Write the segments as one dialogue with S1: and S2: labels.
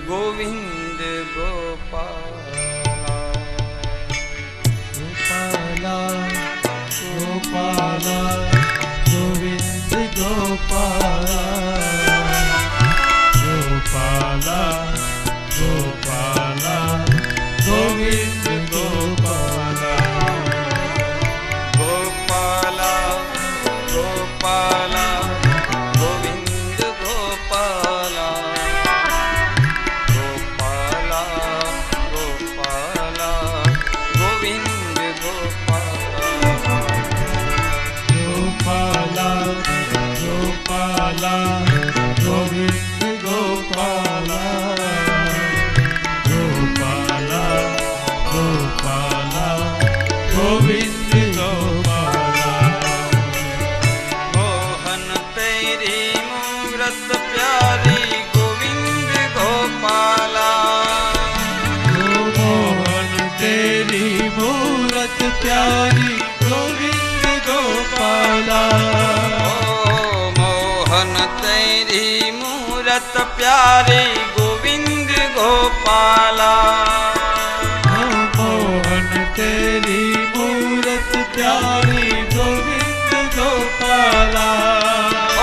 S1: गोविंद गोपाला
S2: गोपाला गोपाला गोविंद गोपाला गोपाला गोपाला गोविंद गोपाला
S1: गोपाला गोपाला गोविंद गोपाला गोपाला गोपाला गोविंद गोपाला
S2: गोपाला गोपाला गोविंद गोपाला गोपाला गोपाला गोविंद गोपाला
S1: मोहन तेरी मूरत प्यारी गोविंद गोपाला
S2: मोहन तेरी मूरत प्यारी गोविंद गोपाला
S1: मोहन तेरी मूरत प्यारी गोविंद गोपाला
S2: मोहन तेरी मूरत प्यारी गोविंद गोपाला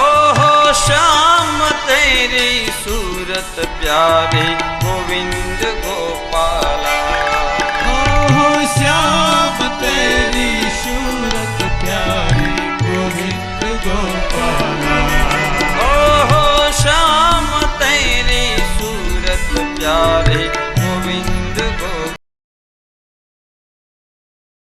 S1: ओहो श्याम तेरी सूरत प्यारी गोविंद गोपाला
S2: ओ श्याम तेरी